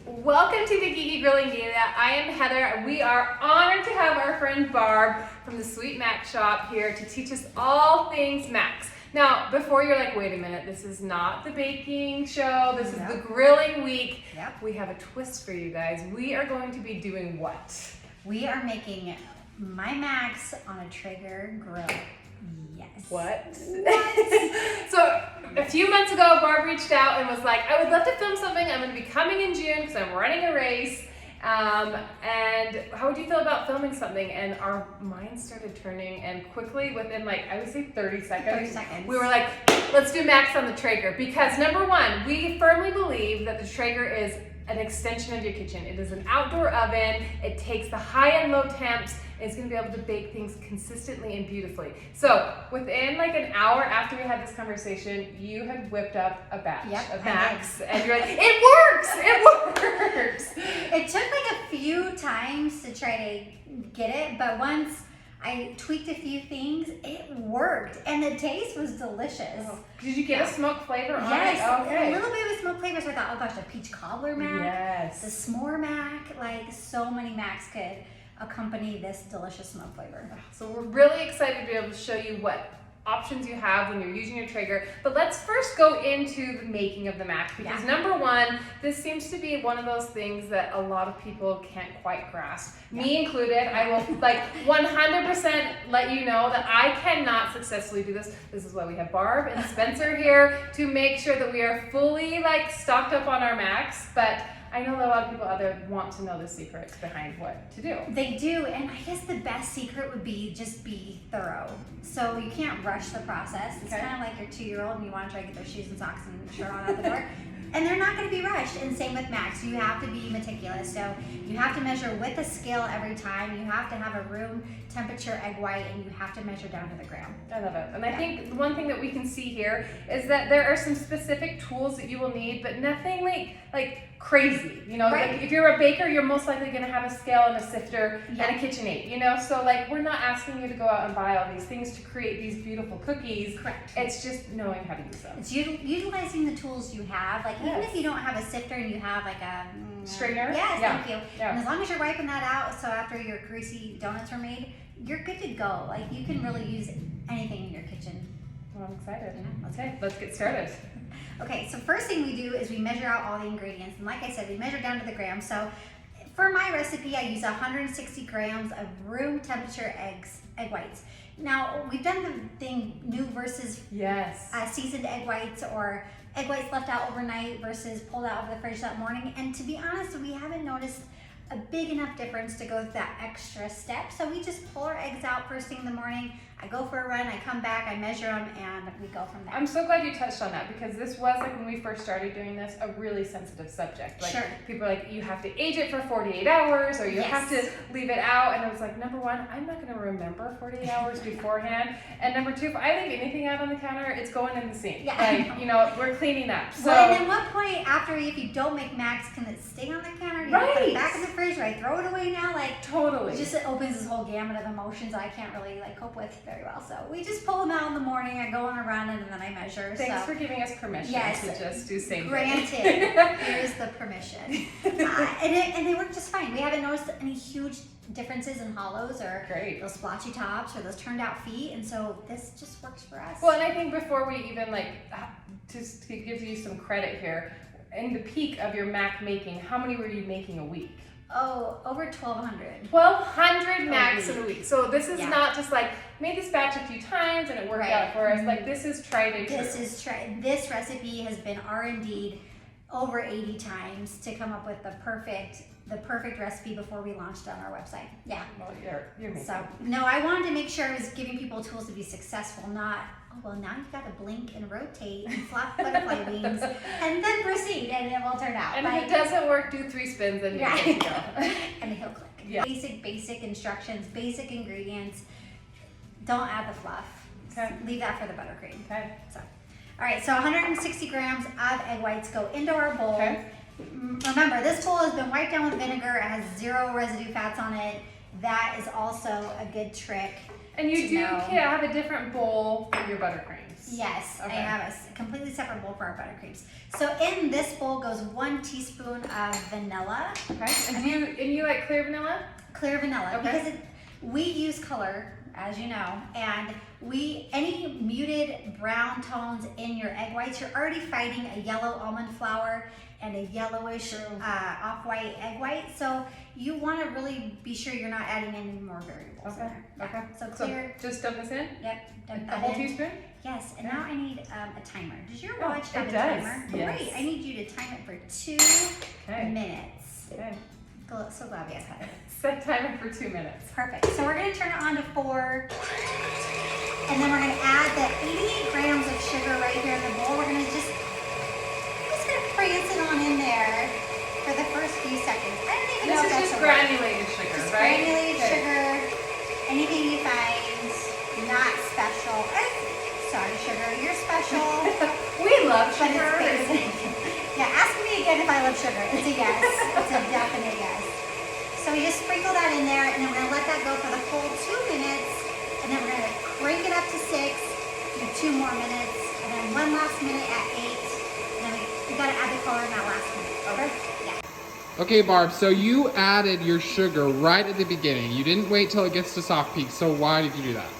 Welcome to the Geeky Grilling Gala. I am Heather. We are honored to have our friend Barb from the Sweet Mac Shop here to teach us all things Macs. Now, before you're like, wait a minute, this is not the baking show, this is the grilling week. Yep. We have a twist for you guys. We are going to be doing what? We are making my Macs on a Traeger grill. Yes. What? So a few months ago, Barb reached out and was like, I would love to film something. I'm going to be coming in June because I'm running a race. And how would you feel about filming something? And our minds started turning, and quickly, within like, I would say 30 seconds, we were like, let's do Macs on the Traeger. Because number one, we firmly believe that the Traeger is an extension of your kitchen. It is an outdoor oven. It takes the high and low temps. It's going to be able to bake things consistently and beautifully. So within like an hour after we had this conversation, you had whipped up a batch of Macs, and you're like, it works! It works! It took like a few times to try to get it, but once I tweaked a few things, it worked, and the taste was delicious. Oh. Did you get a smoked flavor on it? Yes, Okay. a little bit of a smoked flavor, so I thought, oh gosh, the peach cobbler Mac, Yes. the s'more Mac, like so many Macs could accompany this delicious smoke flavor. So we're really excited to be able to show you what options you have when you're using your Traeger. But let's first go into the making of the Mac, because number one, this seems to be one of those things that a lot of people can't quite grasp. Me included. I will like 100% let you know that I cannot successfully do this. This is why we have Barb and Spencer here to make sure that we are fully like stocked up on our Macs. But I know that a lot of people out there want to know the secrets behind what to do. They do, and I guess the best secret would be just be thorough. So you can't rush the process. It's kind of like your 2-year-old and you want to try to get their shoes and socks and shirt on out the door. And they're not going to be rushed. And same with Macs. You have to be meticulous. So you have to measure with a scale every time. You have to have a room temperature egg white, and you have to measure down to the gram. I love it. And I think the one thing that we can see here is that there are some specific tools that you will need, but nothing like crazy. You know, like if you're a baker, you're most likely going to have a scale and a sifter and a KitchenAid. You know, so like we're not asking you to go out and buy all these things to create these beautiful cookies. Correct. It's just knowing how to use them. It's utilizing the tools you have. Like even if you don't have a sifter and you have like a strainer. Yes, thank you. Yeah. And as long as you're wiping that out, so after your greasy donuts are made, you're good to go. Like you can really use anything in your kitchen. Well, I'm excited. Yeah. Okay, let's get started. Okay, so first thing we do is we measure out all the ingredients. And like I said, we measure down to the gram. So for my recipe, I use 160 grams of room temperature egg whites. Now, we've done the thing new versus seasoned egg whites, or egg whites left out overnight versus pulled out of the fridge that morning. And to be honest, we haven't noticed a big enough difference to go through that extra step. So we just pull our eggs out first thing in the morning. I go for a run, I come back, I measure them, and we go from there. I'm so glad you touched on that, because this was, like, when we first started doing this, a really sensitive subject. Like, people are like, you have to age it for 48 hours, or you have to leave it out. And I was like, number one, I'm not going to remember 48 hours beforehand. And number two, if I leave anything out on the counter, it's going in the sink. Like, you know, we're cleaning up. So, well, and then what point after, if you don't make Macs, can it stay on the counter? Do you put it back in the fridge, or I throw it away now? Like, totally. It just opens this whole gamut of emotions I can't really like cope with very well. So we just pull them out in the morning, I go on a run, and then I measure. Thanks for giving us permission to just do same Granted, here's the permission. And they work just fine. We haven't noticed any huge differences in hollows or those splotchy tops or those turned out feet, and so this just works for us. Well, and I think before we even to give you some credit here, in the peak of your Mac making, how many were you making a week? Oh, over 1,200. 1,200 Macs in a week. So this is not just like, made this batch a few times and it worked out for us. Like, this is tried and true. This recipe has been R&D'd over 80 times to come up with the perfect recipe before we launched on our website. Yeah. Well, you're amazing. So, no, I wanted to make sure I was giving people tools to be successful, not, oh, well, now you've got to blink and rotate and flap butterfly wings and then proceed, and it will turn out. And if it doesn't work, do 3 spins and you're good to go. And he'll click. Yeah. Basic instructions, basic ingredients. Don't add the fluff. Okay. Leave that for the buttercream. Okay. So, all right, so 160 grams of egg whites go into our bowl. Okay. Remember, this bowl has been wiped down with vinegar. It has 0 residue fats on it. that is also a good trick. And you do have a different bowl for your buttercreams. Yes, Okay. I have a completely separate bowl for our buttercreams. So in this bowl goes 1 teaspoon of vanilla. Okay. And you like clear vanilla? Clear vanilla. Okay. Because we use color, as you know, and any muted brown tones in your egg whites, you're already fighting a yellow almond flour and a yellowish off-white egg white. So you want to really be sure you're not adding any more variables in there. Okay. So clear. So just dump this in? Yep. Dump A that whole in. teaspoon? Yes, and now I need a timer. Does your Oh, watch have it a does, timer? yes. Great. I need you to time it for 2 minutes. Okay. So glad we have that. Set timer for 2 minutes. Perfect. So we're going to turn it on to 4. And then we're going to add the 88 grams of sugar right here in the bowl. We're going to just prance it on in there for the first few seconds. I don't even know if that's This is just a word. granulated sugar, Just right? granulated Okay. sugar. Anything you find not special. Sorry, sugar. You're special. We love But sugar. it's basic. Yeah, ask me again if I love sugar. It's a yes. It's a definite yes. So we just sprinkle that in there, and then we're going to let that go for the full 2 minutes, and then we're going to crank it up to 6, do 2 more minutes, and then 1 last minute at 8, and then we got to add the color in that last minute. Okay. Yeah. Okay, Barb, so you added your sugar right at the beginning. You didn't wait till it gets to soft peak, so why did you do that?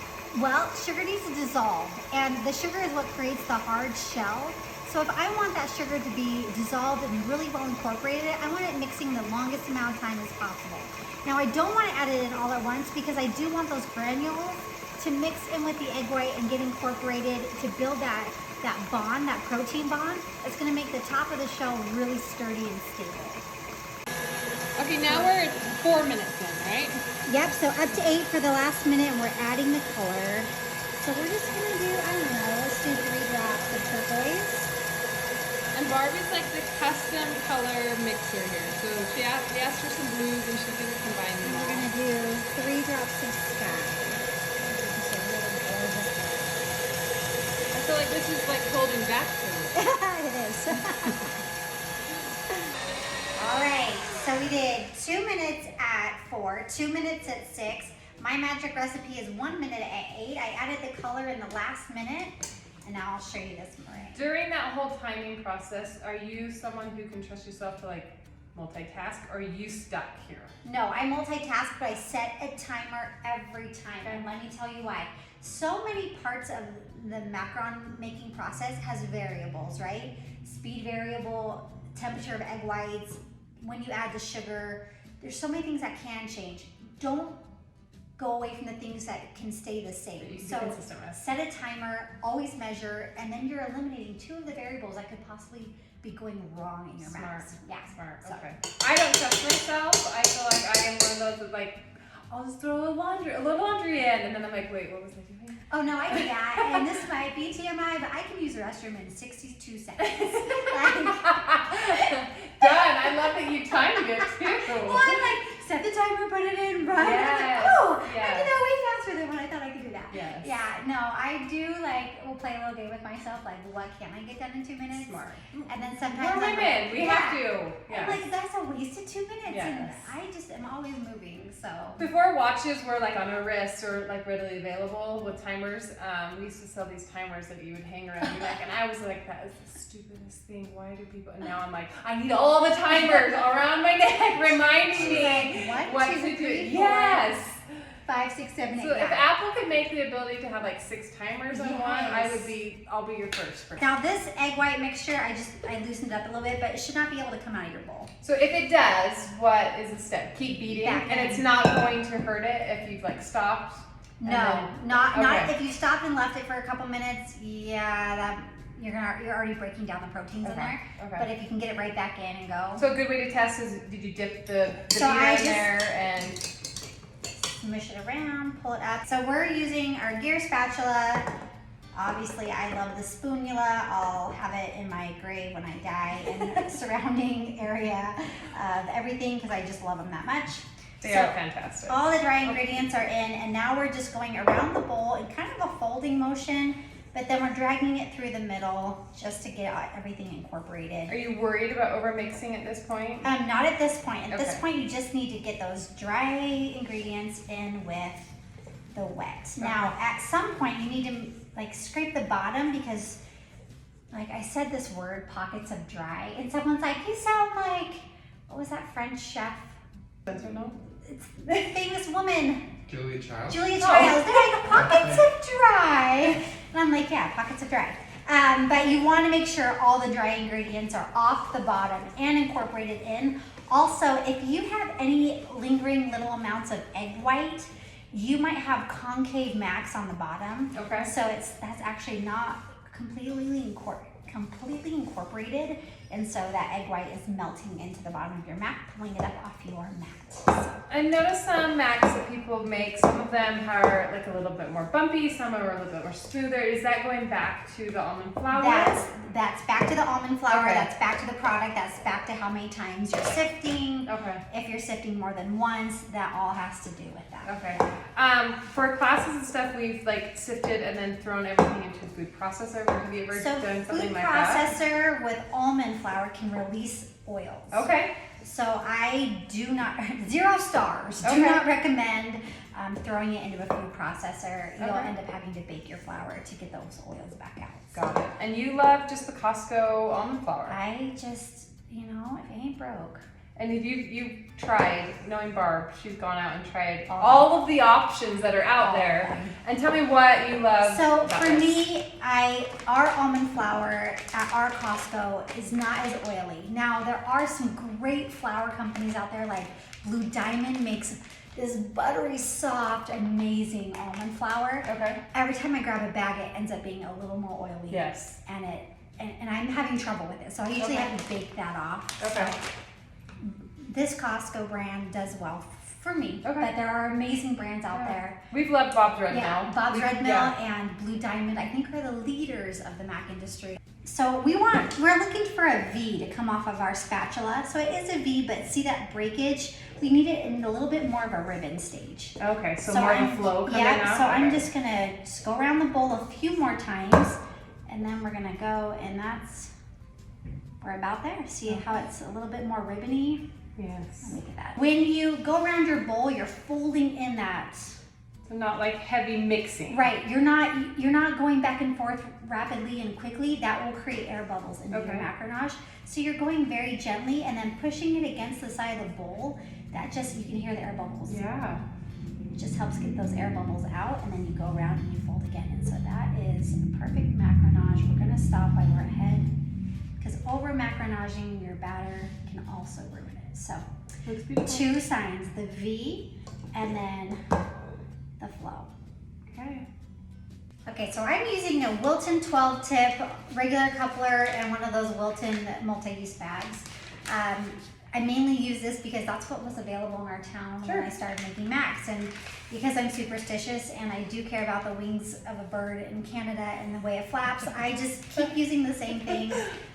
Well, sugar needs to dissolve, and the sugar is what creates the hard shell. So if I want that sugar to be dissolved and really well incorporated, I want it mixing the longest amount of time as possible. Now I don't want to add it in all at once because I do want those granules to mix in with the egg white and get incorporated to build that bond, that protein bond. That's going to make the top of the shell really sturdy and stable. Okay, now we're at 4 minutes in, right? Yep, so up to 8 for the last minute, and we're adding the color. So we're just going to do, I don't know, let's do 3 drops of turquoise. And Barbie's like the custom color mixer here. So we asked for some blues and she can combine And them we're all. going to do 3 drops of sky. Just a really gorgeous I feel like this is like holding back for me. it is. All right, so we did 2 minutes at 4, 2 minutes at 6. My magic recipe is 1 minute at 8. I added the color in the last minute, and now I'll show you this meringue. During that whole timing process, are you someone who can trust yourself to like multitask, or are you stuck here? No, I multitask, but I set a timer every time, and let me tell you why. So many parts of the macaron making process has variables, right? Speed variable, temperature of egg whites, when you add the sugar, there's so many things that can change. Don't go away from the things that can stay the same. That you can be So consistent with. set a timer, always measure, and then you're eliminating 2 of the variables that could possibly be going wrong in your Smart. max. Yeah, Smart. So- Okay. I don't trust myself. I feel like I am one of those that like, I'll just throw a little laundry in, and then I'm like, wait, what was I doing? Oh no, I do that, and this might be TMI, but I can use the restroom in 62 seconds. Done. I love that you timed it too. Well, I'm like, set the timer, put it in, run. Yes, I'm like, oh, I yes. did that way faster than when I thought I could do that. Yes. Yeah, no, I do will play a little game with myself, like, what can I get done in 2 minutes? Smart. And then sometimes We're I'm women. like, We have to. I'm like, that's a wasted 2 minutes, and Yes. I just am always moving, so. Before watches were like on our wrist or like readily available with timers, we used to sell these timers that you would hang around your neck, and I was like, that is the stupidest thing. Why do people? And now I'm like, I need all the timers around my neck reminding me Like, what 1, to 2, do. 3, 4, Yes. 5, 6, 7, 8, So if 9. Apple could make the ability to have like 6 timers on one, Yes. I'll be your first person. Now this egg white mixture, I loosened it up a little bit, but it should not be able to come out of your bowl. So if it does, what is the step? Keep beating, Back and in. it's not going to hurt it if you've like stopped. and No, then- not okay. if you stopped and left it for a couple minutes. Yeah, that you're already breaking down the proteins in there. Okay. But if you can get it right back in and go, So a good way to test is, did you dip the So I beater in just- there and smush it around, pull it up. So we're using our gear spatula. Obviously, I love the spoonula. I'll have it in my grave when I die and the surrounding area of everything because I just love them that much. they So- are fantastic. All the dry ingredients are in, and now we're just going around the bowl in kind of a folding motion, but then we're dragging it through the middle just to get everything incorporated. Are you worried about over mixing at this point? Not at this point. At this Okay. point, you just need to get those dry ingredients in with the wet. Now, at some point, you need to like scrape the bottom because, like I said this word, pockets of dry, and someone's like, you sound like, what was that French chef? Spencer, no? It's the famous woman, Julia Child. Julia Child. They're like, pockets of dry. And I'm like, yeah, pockets of dry. But you want to make sure all the dry ingredients are off the bottom and incorporated in. Also, if you have any lingering little amounts of egg white, you might have concave max on the bottom. Okay. So that's actually not completely incorporated, and so that egg white is melting into the bottom of your mat, pulling it up off your mat. I noticed some mats that people make, some of them are like a little bit more bumpy, some are a little bit more smoother. Is that going back to the almond flour? That's back to the almond flour, Okay. that's back to the product, that's back to how many times you're sifting. Okay. If you're sifting more than once, that all has to do with that. Okay. For classes and stuff, we've like sifted and then thrown everything into a food processor. Have you ever So done something food like that? processor with almond flour can release oils. Okay. So I do not, 0 stars, do Okay. not recommend throwing it into a food processor. You'll Okay. end up having to bake your flour to get those oils back out. Got it. And you love just the Costco almond flour. I just, you know, if it ain't broke. And if you've tried, knowing Barb, she's gone out and tried all of the options that are out there. And tell me what you love. So about for this. me, our almond flour at our Costco is not as oily. Now there are some great flour companies out there, like Blue Diamond makes this buttery, soft, amazing almond flour. Okay. Every time I grab a bag, it ends up being a little more oily. Yes. And I'm having trouble with it, so I usually Okay. have to bake that off. Okay. So this Costco brand does well for me, Okay. but there are amazing brands out there. We've loved Bob's Red Yeah, Mill. Bob's Red Mill Yeah. and Blue Diamond, I think, are the leaders of the mac industry. So we're looking for a V to come off of our spatula. So it is a V, but see that breakage? We need it in a little bit more of a ribbon stage. Okay, so more of a flow coming out. Yeah, so I'm Okay. just gonna go around the bowl a few more times, and then we're gonna go, and we're about there. See how it's a little bit more ribbony? Yes. Look at that. When you go around your bowl, you're folding in that. So not like heavy mixing. Right, you're not going back and forth rapidly and quickly. That will create air bubbles into your Okay. macaronage. So you're going very gently and then pushing it against the side of the bowl. That just, you can hear the air bubbles. Yeah. It just helps get those air bubbles out, and then you go around and you fold again. And so that is a perfect macaronage. We're gonna stop while we're ahead, because over macaronaging your batter can also ruin it. So Looks beautiful. 2 signs, the V and then the flow. Okay. Okay, so I'm using a Wilton 12 tip regular coupler and one of those Wilton multi-use bags. I mainly use this because that's what was available in our town Sure. when I started making macs, and because I'm superstitious and I do care about the wings of a bird in Canada and the way it flaps, I just keep using the same thing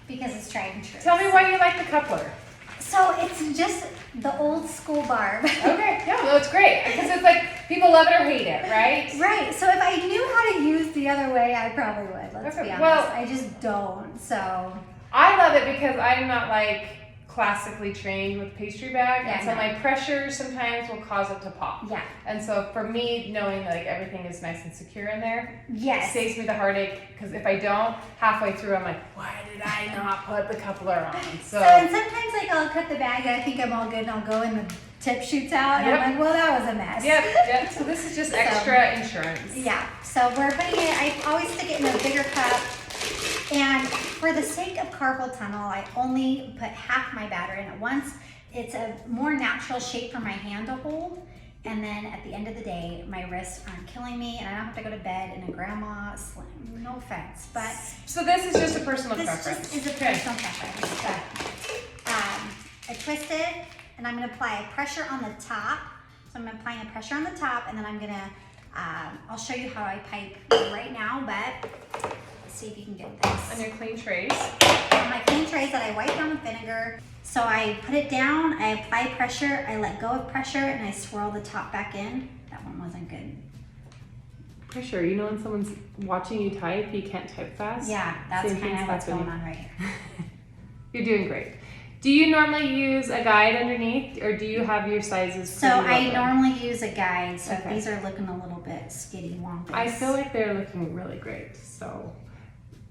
because it's tried and true. Tell me why you like the coupler. So it's just the old school Barb. Okay, yeah, no, it's great. Because it's like, people love it or hate it, right? Right, so if I knew how to use the other way, I probably would, let's Okay, be honest. well- I just don't, so. I love it because I'm not like classically trained with pastry bag, Yeah, and so no. my pressure sometimes will cause it to pop. Yeah. And so for me, knowing that like everything is nice and secure in there, Yes. saves me the heartache, because if I don't, halfway through I'm like, why did I not put the coupler on? So, and sometimes like I'll cut the bag and I think I'm all good and I'll go and the tip shoots out and Yep. I'm like, well, that was a mess. Yep, so this is just extra insurance. Yeah, so we're putting it, I always stick it in a bigger cup, and for the sake of carpal tunnel, I only put half my batter in at once. It's a more natural shape for my hand to hold, and then at the end of the day, my wrists aren't killing me and I don't have to go to bed in a grandma sling. No offense, but So this is just a personal this preference. just is a Okay. personal preference. But I twist it, and I'm gonna apply pressure on the top. So I'm applying a pressure on the top, and then I'm gonna, I'll show you how I pipe right now, but let's see if you can get On this. your clean trays. On my clean trays that I wipe down with vinegar. So I put it down, I apply pressure, I let go of pressure, and I swirl the top back in. That one wasn't good. For sure. You know when someone's watching you type, you can't type fast? Yeah, that's Same kind thing's of what's going happening. on right here. You're doing great. Do you normally use a guide underneath, or do you have your sizes? So pretty well I done? normally use a guide, so Okay. these are looking a little bit skinny wonky. I feel like they're looking really great, so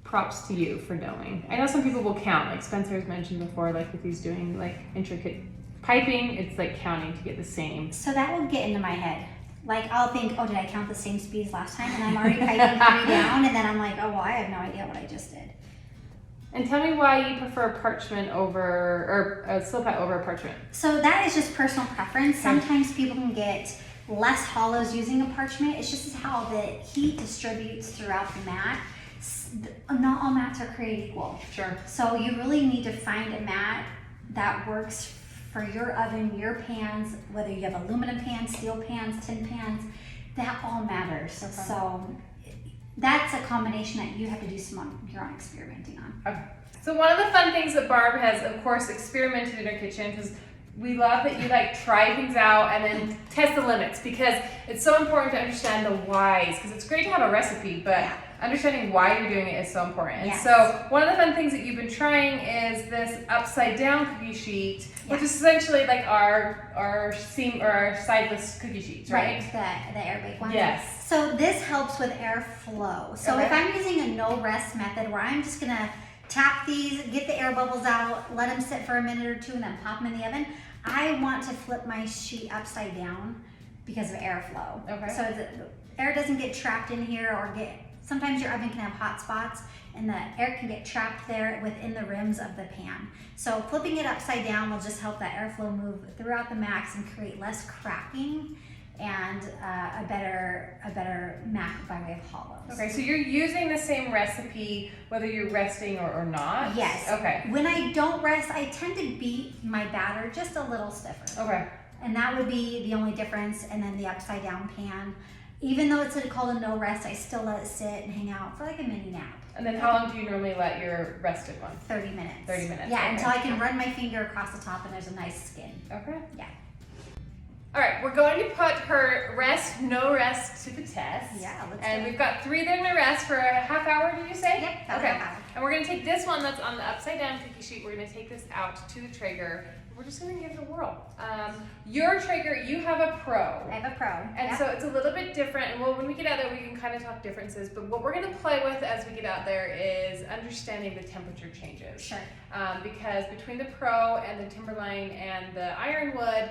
props to you for knowing. I know some people will count, like Spencer's mentioned before, like if he's doing like intricate piping, it's like counting to get the same. So that will get into my head. Like I'll think, oh, did I count the same speed as last time? And I'm already piping 3 down, and then I'm like, oh, well, I have no idea what I just did. And tell me why you prefer parchment over, or a slow pat over a parchment. So that is just personal preference. Sometimes people can get less hollows using a parchment. It's just how the heat distributes throughout the mat. Not all mats are created equal. Sure. So you really need to find a mat that works for your oven, your pans, whether you have aluminum pans, steel pans, tin pans, that all matters. Okay. So that's a combination that you have to do some on your own experimenting on. Okay. So one of the fun things that Barb has, of course, experimented in her kitchen, because we love that you like try things out and then test the limits, because it's so important to understand the whys, because it's great to have a recipe, but understanding why you're doing it is so important. And Yes. so one of the fun things that you've been trying is this upside down cookie sheet, which is essentially like our seam or our sideless cookie sheets, right? The air bake ones. Yes. So this helps with airflow. So Okay. if I'm using a no rest method where I'm just gonna tap these, get the air bubbles out, let them sit for a minute or two, and then pop them in the oven, I want to flip my sheet upside down because of airflow. Okay. So the air doesn't get trapped in here or sometimes your oven can have hot spots and the air can get trapped there within the rims of the pan. So flipping it upside down will just help that airflow move throughout the max and create less cracking and a better mat by way of hollows. Okay, so you're using the same recipe whether you're resting or not? Yes. Okay. When I don't rest, I tend to beat my batter just a little stiffer. Okay. And that would be the only difference. And then the upside down pan, even though it's called a no rest, I still let it sit and hang out for like a mini nap. And then how long do you normally let your rested one? 30 minutes. 30 minutes. Yeah, okay. until I can run my finger across the top and there's a nice skin. Okay. Yeah. All right, we're going to put her rest, no rest to the test. Yeah, let's And do it. we've got 3 that are gonna rest for a half hour, did you say? Yep, about Okay. a half hour. And we're gonna take this one that's on the upside down cookie sheet, we're gonna take this out to the Traeger. We're just gonna give it a whirl. Your Traeger, you have a Pro. I have a Pro. And Yep. so it's a little bit different, and well, when we get out there, we can kind of talk differences, but what we're gonna play with as we get out there is understanding the temperature changes. Sure. Because between the Pro and the Timberline and the Ironwood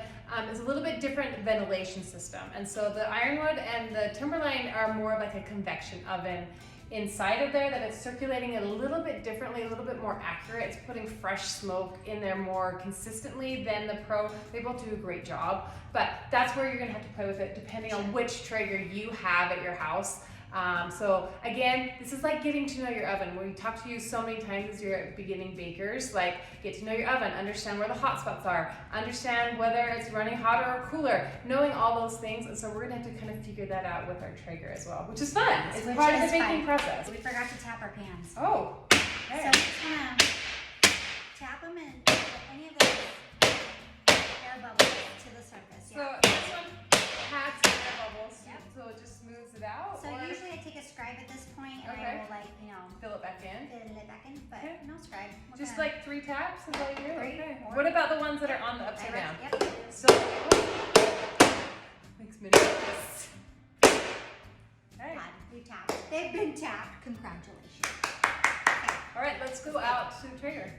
is a little bit different ventilation system. And so the Ironwood and the Timberline are more like a convection oven inside of there that it's circulating it a little bit differently, a little bit more accurate. It's putting fresh smoke in there more consistently than the Pro. They both do a great job, but that's where you're gonna have to play with it depending on which Traeger you have at your house. So again, this is like getting to know your oven. We talk to you so many times as you're beginning bakers, like get to know your oven, understand where the hot spots are, understand whether it's running hotter or cooler, knowing all those things. And so we're gonna have to kind of figure that out with our Traeger as well, which is fun. It's Which part of the is baking fun. process. We forgot to tap our pans. Oh, So okay. I'm just gonna tap them and get any of those air bubbles to the surface. So Yeah. this one has some air bubbles, Yep. so it just smooths it out. So or usually I take a scribe at this point and Okay. I will fill it back in. fill it back in, but Okay. no scribe. We're Just gonna- like 3 taps is all you do? 3 Okay. or- What about the ones that are on the I upside rest- down? Yep. So, makes me nervous. Okay. God, we tapped. They've been tapped. Congratulations. All right, let's go out to the Traeger.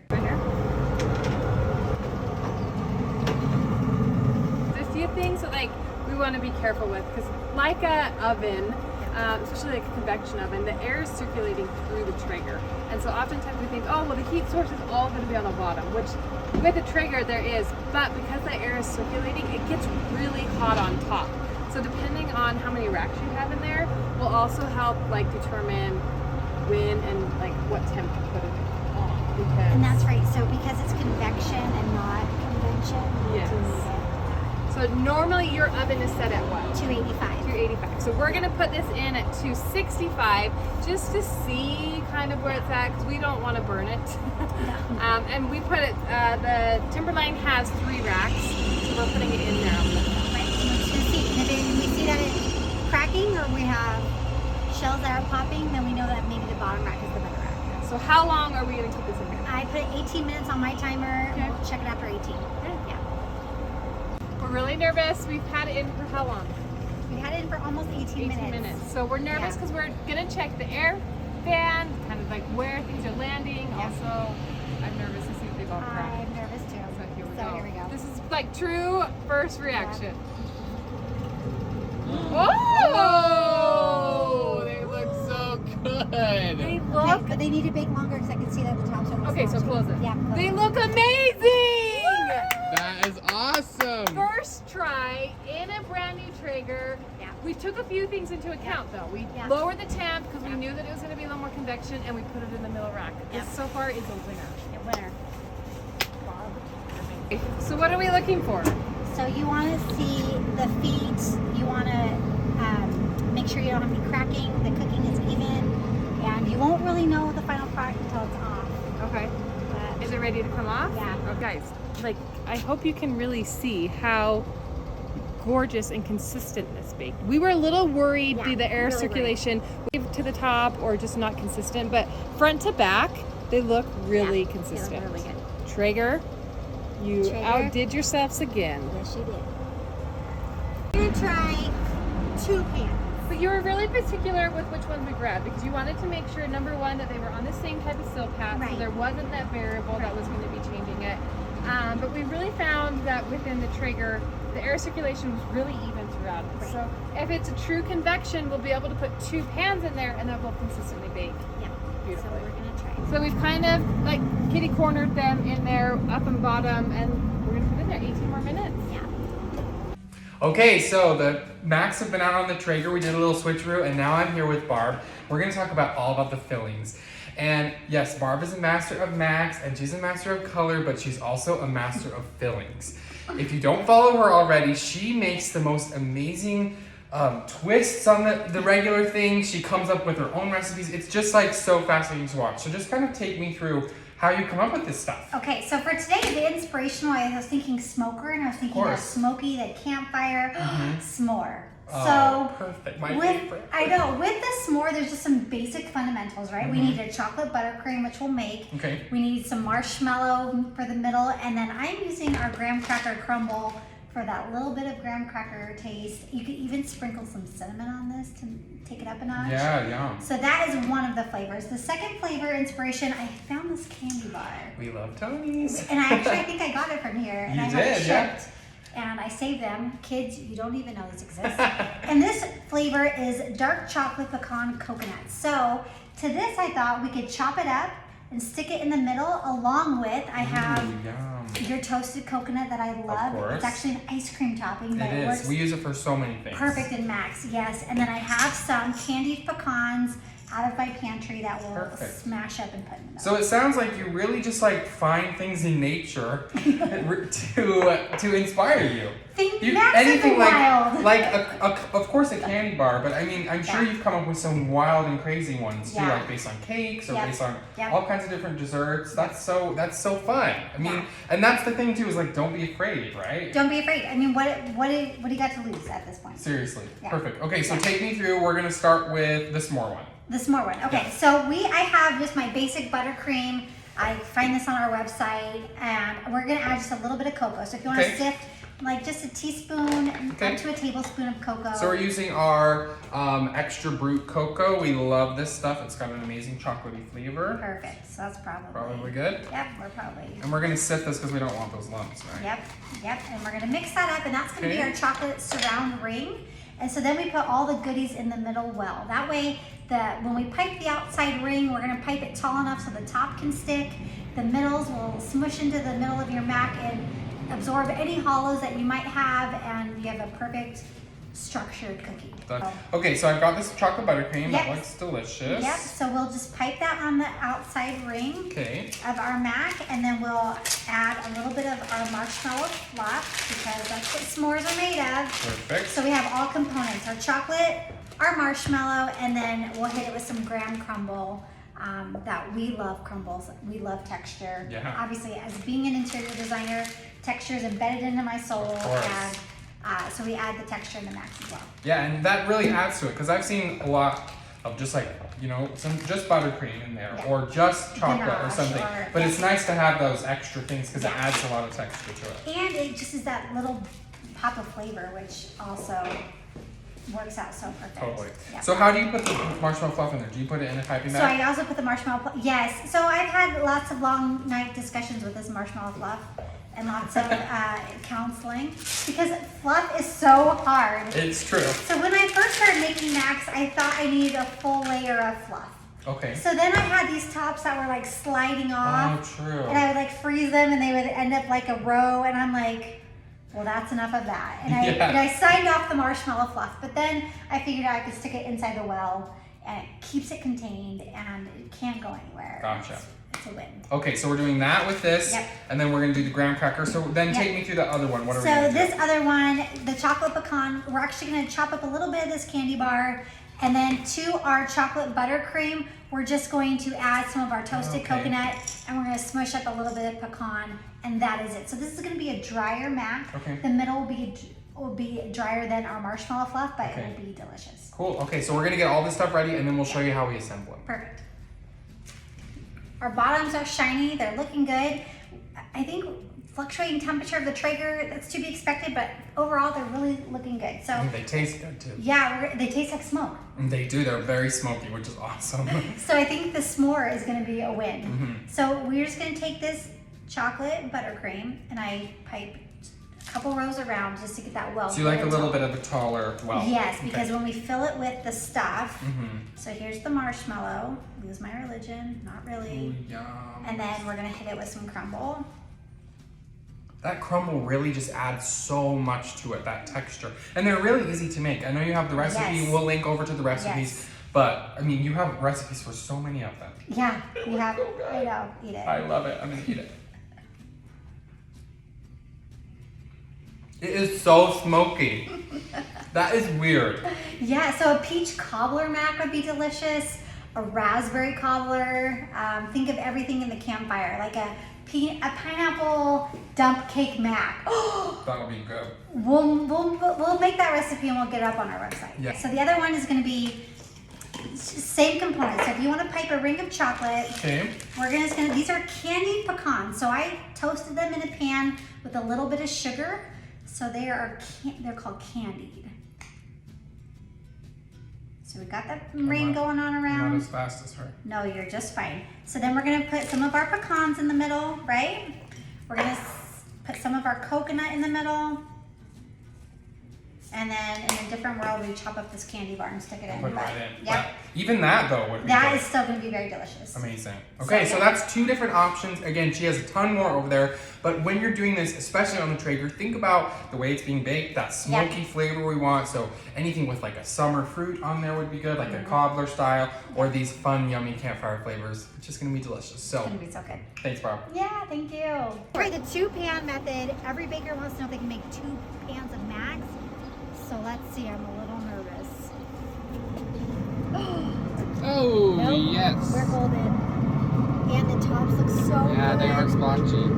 There's a few things that like we want to be careful with because like a oven, especially like a convection oven, the air is circulating through the Traeger. And so oftentimes we think, oh, well, the heat source is all going to be on the bottom, which with the Traeger there is, but because the air is circulating, it gets really hot on top. So depending on how many racks you have in there will also help like determine when and like what temp to put it on. Because And that's right. So because it's convection and not convention, we Yes. do need it so normally your oven is set at what? at 285. 285. So we're gonna put this in at 265 just to see kind of where it's at because we don't want to burn it. And we put it. The Timberline has 3 racks, so we're putting it in there. Right. Let's just see. And if we see that it's cracking or we have shells that are popping, then we know that maybe the bottom rack is the better rack. So how long are we gonna keep this in here? I put 18 minutes on my timer. Okay. We'll check it after 18. Yeah. We're really nervous. We've had it in for how long? We had it in for almost 18 minutes. So we're nervous because we're gonna check the air fan, kind of like where things are landing. Yeah. Also, I'm nervous to see if they've all cracked. I'm nervous too. So Here we go. This is like true first reaction. Oh, they look so good. They Okay, look. but they need to bake longer because I can see that the tops are almost Okay, so smashed. close it. Yeah. close They it. look amazing. That is awesome. First try in a brand new Traeger. Yeah. We took a few things into account though. We Yeah. lowered the temp because we knew that it was going to be a little more convection, and we put it in the middle rack. Yeah. This so far is a winner. Yeah, winner. So what are we looking for? So you want to see the feet. You want to make sure you don't have any cracking. The cooking is even, and you won't really know the final product until it's off. Okay. But Is it ready to come off? Yeah. Oh, guys, like I hope you can really see how gorgeous and consistent this bake. We were a little worried Yeah, the air really circulation wave to the top or just not consistent, but front to back they look really Yeah, they look consistent. really good. Traeger, you Traeger. outdid yourselves again. Yes, you did. We're gonna try 2 pans. But you were really particular with which ones we grabbed because you wanted to make sure, number one, that they were on the same type of sill pad, so Right. there wasn't that variable that was going to be changing it. But we really found that within the Traeger, the air circulation was really even throughout it. Right. So if it's a true convection, we'll be able to put 2 pans in there and they'll both consistently bake. Yeah. So Beautifully. we're gonna try. So we've kind of like kitty cornered them in there, up and bottom, and we're going to put it in there 18 more minutes. Yeah. Okay, so the Macs have been out on the Traeger. We did a little switcheroo, and now I'm here with Barb. We're gonna talk all about the fillings. And yes, Barb is a master of Macs, and she's a master of color, but she's also a master of fillings. If you don't follow her already, she makes the most amazing twists on the regular things. She comes up with her own recipes. It's just like so fascinating to watch. So just kind of take me through how you come up with this stuff. Okay, so for today, the inspirational, I was thinking smoker, and I was thinking of smoky, that campfire, s'more. Oh, perfect. My with, favorite. I know, with the s'more, there's just some basic fundamentals, right? We need a chocolate buttercream, which we'll make. Okay. We need some marshmallow for the middle, and then I'm using our graham cracker crumble for that little bit of graham cracker taste. You could even sprinkle some cinnamon on this to take it up a notch. Yeah, yum. So that is one of the flavors. The second flavor inspiration, I found this candy bar. We love Tony's. And I think I got it from here. And You I had it did, yeah. shipped. And I saved them. Kids, you don't even know this exists. And this flavor is dark chocolate pecan coconut. So to this, I thought we could chop it up and stick it in the middle, along with, I have Yum. your toasted coconut that I love. course. It's actually an ice cream topping, but It is. works We use it for so many things. perfect in Max, yes. And then I have some candied pecans out of my pantry that will Perfect. smash up and put in the middle. So it sounds like you really just like find things in nature to inspire you. Max anything in the wild. like of course a candy bar, but I mean I'm sure Yeah. you've come up with some wild and crazy ones too, Yeah. like based on cakes or Yep. based on Yep. all kinds of different desserts. That's so fun. I mean, and that's the thing too is like don't be afraid, right? Don't be afraid. I mean, what do you got to lose at this point? Seriously, Yeah. perfect. Okay, so Yeah. take me through. We're gonna start with the s'more one. The s'more one. Okay, so I have just my basic buttercream. I find this on our website, and we're gonna add just a little bit of cocoa. So if you want to Okay. sift like just a teaspoon Okay. up to a tablespoon of cocoa. So we're using our extra brute cocoa. We love this stuff. It's got an amazing chocolatey flavor. Perfect. So that's Probably good. Yep, we're probably. And we're gonna sift this because we don't want those lumps, right? Yep. And we're gonna mix that up, and that's gonna be Okay. our chocolate surround ring. And so then we put all the goodies in the middle well. That way, when we pipe the outside ring, we're gonna pipe it tall enough so the top can stick. The middles will smush into the middle of your mac and absorb any hollows that you might have, and you have a perfect structured cookie. Done. Okay, so I've got this chocolate buttercream. Yep. That looks delicious. Yep, so we'll just pipe that on the outside ring Okay. of our mac, and then we'll add a little bit of our marshmallow fluff, because that's what s'mores are made of. Perfect. So we have all components, our chocolate, our marshmallow, and then we'll hit it with some graham crumble. That we love crumbles. We love texture. Yeah. Obviously, as being an interior designer, texture is embedded into my soul. Of course. And so we add the texture in the max as well. Yeah, and that really adds to it because I've seen a lot of just like, you know, just buttercream in there, Yeah. or just chocolate or Ganache something. or- But it's nice to have those extra things because it Yeah. adds a lot of texture to it. And it just is that little pop of flavor, which also works out so perfect. Totally. Yeah. So how do you put the marshmallow fluff in there? Do you put it in a piping So bag? I also put the marshmallow, yes. So I've had lots of long night discussions with this marshmallow fluff and lots of counseling because fluff is so hard. It's true. So when I first started making Macs, I thought I needed a full layer of fluff. Okay. So then I had these tops that were like sliding off. Oh, true. And I would like freeze them and they would end up like a row, and I'm like, well, that's enough of that. And I signed off the marshmallow fluff, but then I figured out I could stick it inside the well and it keeps it contained and it can't go anywhere. Gotcha. It's a win. Okay, so we're doing that with this, Yep. and then we're gonna do the graham cracker. So then Yep. take me through the other one. What are we So gonna do? this other one, the chocolate pecan, we're actually gonna chop up a little bit of this candy bar, and then to our chocolate buttercream, we're just going to add some of our toasted Okay. coconut, and we're gonna smush up a little bit of pecan, and that is it. So this is gonna be a drier mac. Okay. The middle will be drier than our marshmallow fluff, but Okay. it will be delicious. Cool. Okay, so we're gonna get all this stuff ready, and then we'll show you how we assemble them. Perfect. Our bottoms are shiny, they're looking good. I think fluctuating temperature of the Traeger, that's to be expected, but overall they're really looking good. So And they taste good too. yeah, they taste like smoke. And they do. They're very smoky, which is awesome. So I think the s'more is gonna be a win. Mhm. So we're just gonna take this chocolate buttercream and I pipe a couple rows around just to get that well. So you like a filled. little bit of a taller well. Yes, because when we fill it with the stuff, Mm-hmm. so here's the marshmallow, lose my religion, not really. Ooh, yum. And then we're gonna hit it with some crumble. That crumble really just adds so much to it, that texture. And they're really easy to make. I know you have the recipe. Yes. We'll link over to the recipes. Yes. But, I mean, you have recipes for so many of them. Yeah, we have, So good. I know, eat it. I love it. I'm gonna eat it. It is so smoky. That is weird. Yeah, so a peach cobbler mac would be delicious. A raspberry cobbler. Think of everything in the campfire, like a pineapple dump cake mac. That'll be good. We'll make that recipe and we'll get it up on our website. Yeah. So the other one is going to be same components. So if you want to pipe a ring of chocolate, Okay. these are candied pecans. So I toasted them in a pan with a little bit of sugar. So they're called candied. So we got that ring going on I'm not around. as fast as her. No, you're just fine. So then we're gonna put some of our pecans in the middle, right? We're gonna put some of our coconut in the middle. And then in a different world, we chop up this candy bar and stick it in. Put But, right in. yeah, But even that though would be that good. is still gonna be very delicious. Amazing. Okay, so yeah. that's two different options. Again, she has a ton more over there. But when you're doing this, especially on the Traeger, think about the way it's being baked, that smoky flavor we want. So anything with like a summer fruit on there would be good, like a cobbler style, or these fun, yummy campfire flavors. It's just gonna be delicious. It's So gonna be so good. thanks, Barb. Yeah, thank you. For the 2-pan method, every baker wants to know if they can make 2 pans of max. So let's see, I'm a little nervous. Oh, Nope, we're golden. And the tops look so good. splotchy. Look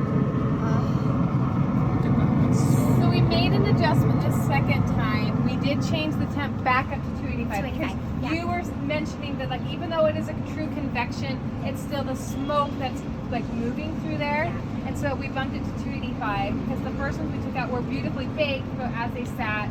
at that. That's So we made an adjustment this second time. We did change the temp back up to 285. 285, yeah. You were mentioning that, like, even though it is a true convection, it's still the smoke that's like moving through there. And so we bumped it to 285 because the first ones we took out were beautifully baked, but as they sat,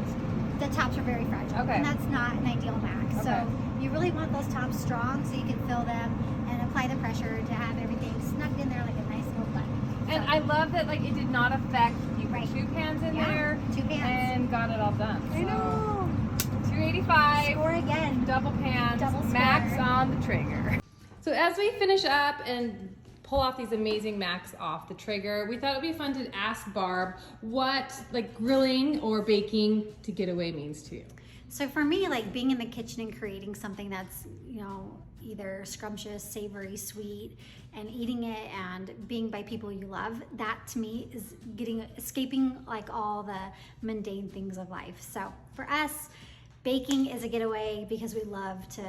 The tops are very fragile. Okay. And that's not an ideal max. Okay. So you really want those tops strong so you can fill them and apply the pressure to have everything snugged in there like a nice little button. and I love that, like, it did not affect you put Right. 2 pans in Yeah, there 2 pans. and got it all done. I know. 285. Or again. Double pans, Double max square. on the Traeger. So as we finish up and pull off these amazing macs off the Traeger, we thought it'd be fun to ask Barb what like grilling or baking to get away means to you. So for me, like being in the kitchen and creating something that's, you know, either scrumptious, savory, sweet, and eating it and being by people you love, that to me is escaping like all the mundane things of life. So for us, baking is a getaway because we love to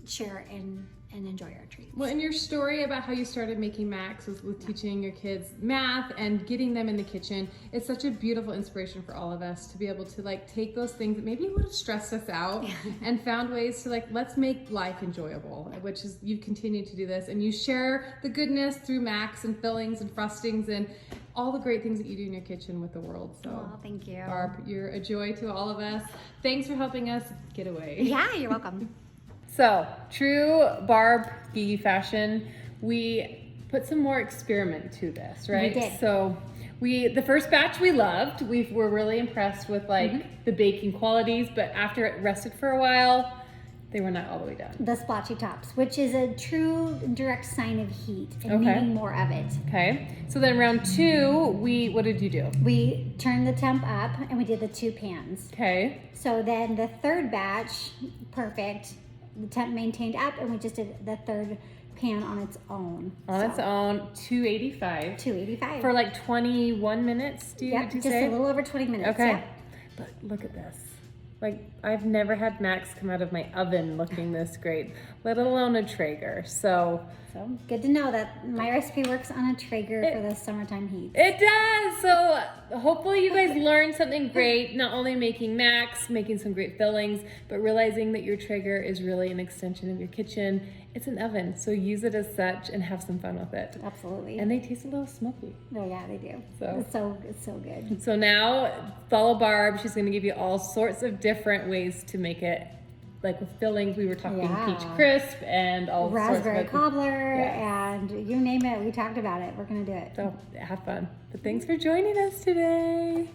share and and enjoy our treats. Well, and your story about how you started making Macs was with teaching your kids math and getting them in the kitchen. It's such a beautiful inspiration for all of us to be able to like take those things that maybe would have stressed us out and found ways to like, let's make life enjoyable, which is, you continue to do this and you share the goodness through Macs and fillings and frostings and all the great things that you do in your kitchen with the world. So, Oh, thank you. Barb, you're a joy to all of us. Thanks for helping us get away. Yeah, you're welcome. So, true Barb geeky fashion, we put some more experiment to this, right? We did. So, the first batch we loved. We were really impressed with like the baking qualities, but after it rested for a while, they were not all the way done. The splotchy tops, which is a true direct sign of heat and Okay. needing more of it. Okay. So then round 2, what did you do? We turned the temp up and we did the 2 pans. Okay. So then the third batch, perfect. The temp maintained up and we just did the third pan on its own. On its own, 285. 285. For like 21 minutes, Yep, did you just say? a little over 20 minutes. Okay. Yep. But look at this. Like, I've never had Macs come out of my oven looking this great, let alone a Traeger. So So good to know that my recipe works on a Traeger for the summertime heat. it does. So hopefully you guys learned something great, not only making Macs, making some great fillings, but realizing that your Traeger is really an extension of your kitchen. It's an oven, so use it as such and have some fun with it. Absolutely. And they taste a little smoky. Oh yeah, they do. So- It's so good. So now follow Barb. She's going to give you all sorts of different ways to make it. Like with fillings, we were talking Yeah. peach crisp and all Raspberry sorts of cobbler Yes. and you name it, we talked about it. We're gonna do it. So have fun. But thanks for joining us today.